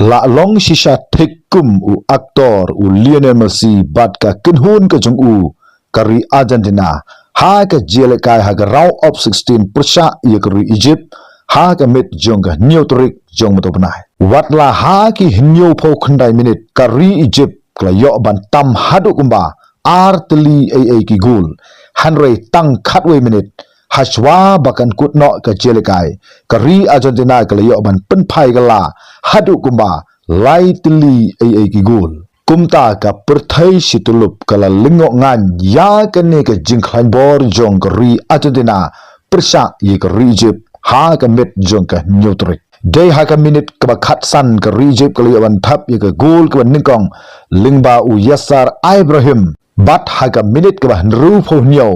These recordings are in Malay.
la long shisha thekum u aktor u Lionel Messi bat ka kinhun ka jung u kari Argentina ha ka jele kai ha ka round of 16 persha ye kari Egypt ha ka mit jong ka neutrik jong mo to banai wat la ha ki hinyo pho khandai minute kari Egypt kla yo ban tam hadu kumba artli ai ki gol hanrei tang khatwe minute hashwa bakan kutno ka jelekai kari Argentina kala yo ban penpai kala hadu kumba lightly ai ki gol kumta ka perthai situlup kala lingo ngan ya kane ka jingkhlain bor jong kari Argentina persa ye kari Egypt ha ka met jong ka neutrik day ha ka minute ka khat san kari Egypt kala yo ban thap ye ka gol ka ningkong lingba u Yasser Ibrahim bat ha ka minute ka nru pho nyo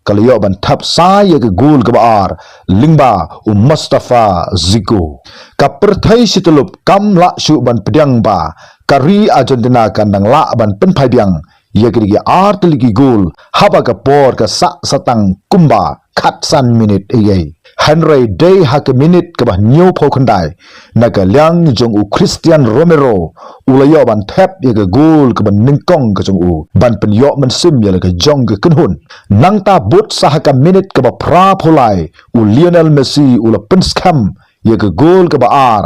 kaliyo ban thap sa ye ke gol ke baar lingba Mustafa Ziko ka perthai situlup kam la shu ban pedang ba kari Argentina kandang la ban penphai biang ye ke gi art ligi gol haba ka por ka sa satang kumba khat san minute ye Henry day ha ke minute ke ba new pho khandai na ka liang jong u Christian Romero ulayo ban thap ye ke gol ke ban ningkong ke jong u ban pen yo man sim ye ke jong ke kunhun nang ta but sah ka minute ke ba pra pholai u Lionel Messi ula pen skam ye ke gol ke ba ar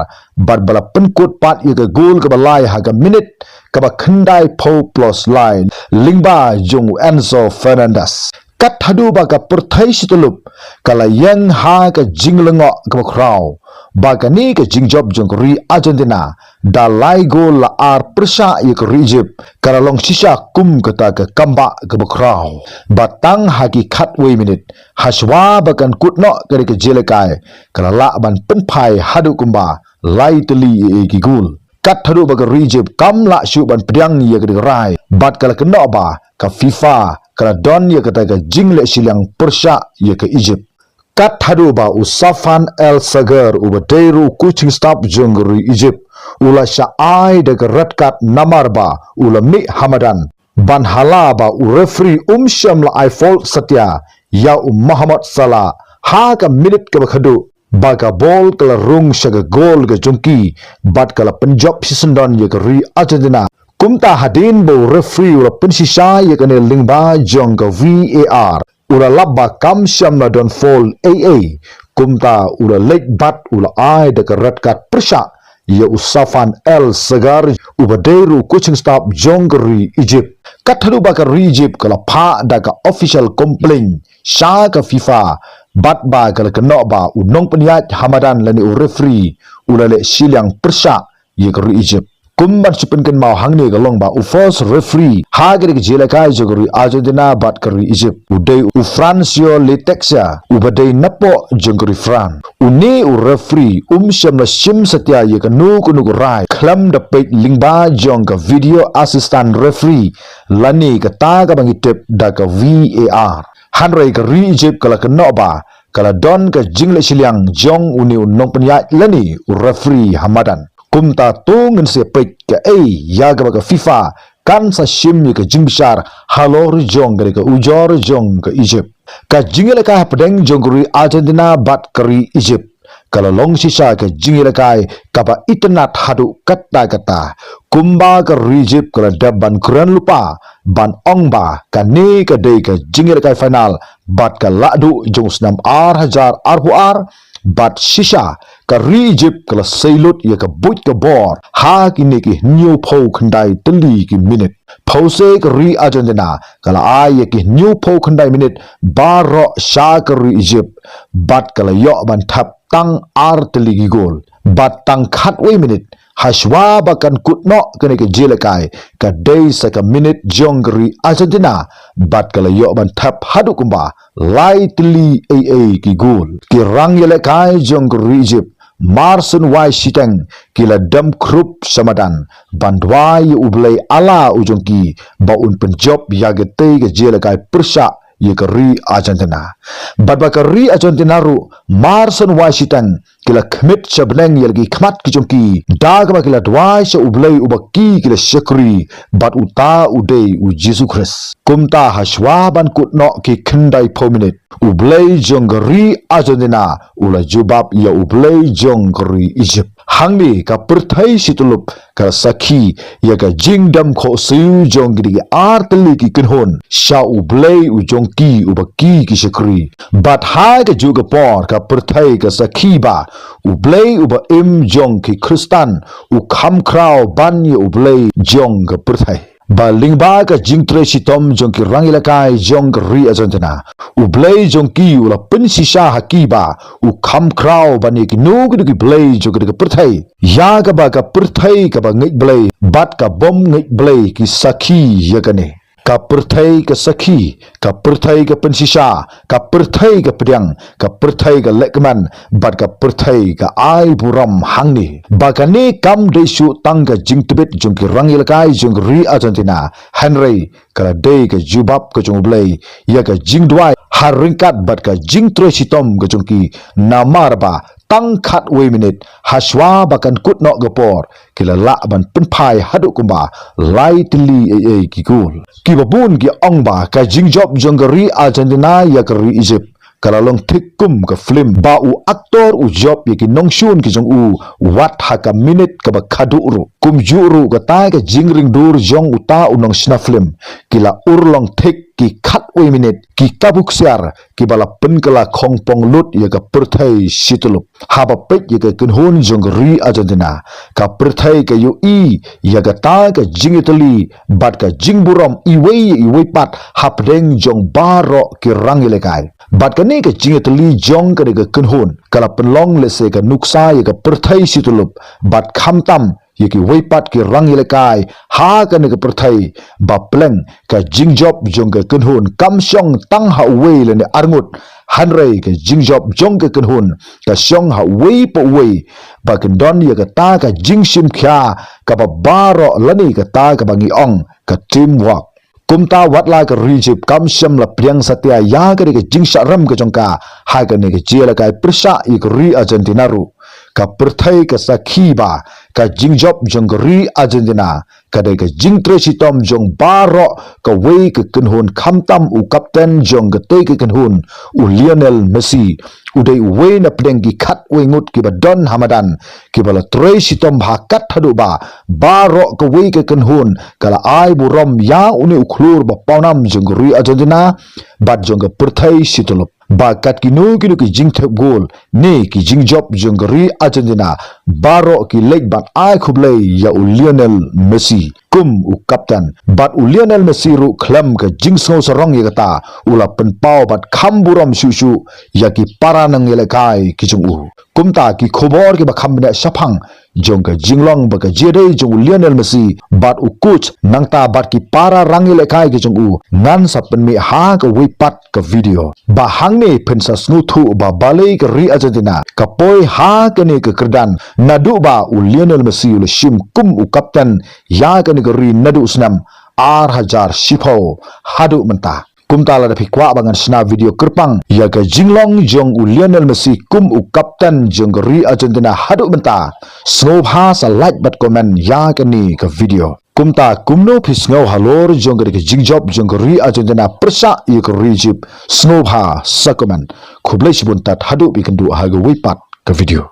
bat bala pen kut pat ye ke gol ke ba lai ha ka minute ke ba khandai pho plus line lingba jong Enzo Fernandez kat hadu ba ka perthai situlup kala yang ha ka jinglengo ka kraw ba ka ni ka jingjob jong ri Argentina da lai gol la ar persa ye ka Egypt kala long shisha kum kata ka kamba ka kraw batang haki khatwe minute haswa ba kan kutno ka ka jelekai kala la ban penphai hadu kumba lightly e ki gol kat hadu ba ka Egypt kam la shu ban pedang ye ka rai bat kala kena ba ka FIFA kala don ye kata ka jingle silang persha ye ke Egypt kat hadu ba Usafan El Sagar ubadeiru coaching staff jongri Egypt ula sha ai de red card namar ba ula mi Hamadan ban hala ba u referee syam la ai fault satya ya Muhammad Salah ha ka minute ka khadu ba ka ball kala rung shaga gol ga jongki bat kala Punjab sisendon ye ke ri Argentina kumta hadin bo referee ula pensisa ye kane lingba jong ka VAR ula labba kam syam na don fall AA kumta ula late bat ula ai de red card persha ye Usafan El Sagar ubadeiru coaching staff jongri Egypt kathadu ba ka Egypt kala pha da ka official complaint sha ka FIFA bat ba kala kena ba unong penyat Hamadan lani referee ula le silang persha ye ka Egypt kumban supenkan mau hangne galong ba u first referee hagre ke jelakai jogori Argentina bat kari Egypt udai u Francio Letexia u badai napo jongori Fran uni u referee syam la sim satya ye kanu kunu rai klam da pek lingba jong ka video assistant referee lani ka ta ka bangi tip da ka VAR hanrai ka Egypt kala kena ba kala don ka jingle siliang jong uni unong penyat lani u referee Hamadan kumta tungen se pek ke ya ga FIFA kan sa sim ke jingbisar halor jong gare ke ujor jong ke Egypt ka jingele ka pedeng jongri Argentina bat kari Egypt kalau long sisa ke jingele kai kaba itnat hadu kata kumba ke Egypt kala daban kran lupa ban ongba kani ke dei ke jingele kai final bat ka ladu jong snam ar bat shisha ka Egypt kala sailut ya ka but ka bor ha kini ki new pho khandai tali ki minute phose ka Argentina kala ai ki new pho khandai minute baro sha ka Egypt bat kala yo ban thap tang ar tali ki gol bat tang khatwe minute hashwa bakan kutno kene ke jelekai ka day sa ka minute jongri Argentina bat kala yo ban thap hadu kumba lightly AA ki gol ki rang yelekai jongri Egypt Marson Wai Siteng kila dam krup samadan bandwai ublai ala ujongki baun penjob yagete ke jelekai persha ye kari Argentina badba kari Argentina ru Marson Wai Siteng kila khmit sabneng yelgi khmat kijongki dagma kila dwai se ublai ubaki kila shakri bat uta udei u Jesus Christ kumta hashwa ban kutno ki khandai minute ublai jongri Argentina ula jubab ya ublai jongri Egypt hangni ka perthai situlup ka sakhi ya ka jingdam kho siu jong gi artli ki kinhon sha u blei u jong ki u ba ki shakri bat ha ka juga por ka perthai ka sakhi ba u blei u ba im jong ki kristan u kham krao ban ye u blei jong ka perthai ba lingba ka jingtre sitom jong ki rangilakai jong ri ajantana u blei jong ki u la pensi sha hakiba u kham krao bani ki nu ki blei jong ki perthai ya ka ba ka perthai ka ba ngai blei bat ka bom ngai blei ki sakhi ya ka ne ka perthai ka sakhi ka perthai ka pensisa ka perthai ka pedang ka perthai ka lekman bat ka perthai ka ai buram hangni bakani kam desu tangga jingtbet jungki rangil kai jung ri Argentina Henry kala dei ka jubab ka jung blei ya ka jingdwai haringkat bat ka jingtre sitom ka jungki namarba tangkat we minute haswa bakan kutno gopor kila la ban penpai haduk kumba lai tili kikul kibabun ki ongba ka jingjob jonggeri Argentina ya keri Egypt kala long thikum ka film ba u aktor u job ye ki nongshun ki jong u wat ha ka minute ka ba khaduru kum juru ka ta ka jingring dur jong uta unong sna film kila urlong thik ki khat we minute ki kabuk siar ki bala penkala khongpong lut ye ka perthai situlup haba pek ye ka kunhun jonggeri Argentina ka perthai ka yu i ye ka ta ka jingitali bat ka jingburam iwei pat hapdeng jong baro ki rangilekai bat ka ne ka jingitali jong ka ka kunhun kala penlong lese ka nuksa ye ka perthai situlup bat khamtam ye ki weipat ki rangilekai ha ka ne ka perthai ba pleng ka jingjob jong ka kunhun kamsyong tang ha wei le ne arngut hanrei ka jingjob jong ka kunhun ka syong ha wei po wei ba kendon ye ka ta ka jingsim kya ka ba baro lani ka ta ka bangi ong ka teamwork kumta watla ka rijip kamsyam la priang satya ya ka ne ka jingsha ram ka jongka ha ka ne ka jela kai prisa ik ri Argentina ru ka perthai ka sakhi ba ka jingjob jong ri Argentina ka de ka jingtre sitom jong baro ka wei ka kunhun khamtam u captain jong ka te ka kunhun u Lionel Messi u dei wei na pdeng ki khat wei ngut ki ba don hamadan ki bala tre sitom ba kat hadu ba baro ka wei ka kunhun kala ai burom ya uni ukhlur ba paunam jong ri Argentina bat jong ka perthai situlup bakat kinu ki jingthep gol ne ki jingjob jonggeri Argentina baro ki leg bat ai khublei ya u Lionel Messi kum u kapten bat u Lionel Messi ru khlam ka jingsno sarong ye kata ula penpau bat khamburam susu ya ki paranang yelekai ki jung u kumta ki khobor ki ba khambna saphang jong ka jinglong ba ka jere jong Lionel Messi bat u coach nangta bat ki para rangilekai ki jong u ngan sapen mi ha ka wipat ka video ba hangne pensa snuthu ba balai ka ri Argentina ka poi ha ka ne ka kerdan nadu ba u Lionel Messi u shim kum u kapten ya ka ne ka ri nadu snam ar hajar sipo hadu menta kumtala da pikwa bangan sna video kerpang ya ka jinglong jong u Lionel Messi kum u kapten jong ri Argentina hadu menta snobha sa like bat comment ya ka ni ka video kumta kumno pisngau halor jong ka jingjob jong ri Argentina persa ya ka rijip snobha sa comment khublai sibun tat hadu bikendu ha ga wipat ka video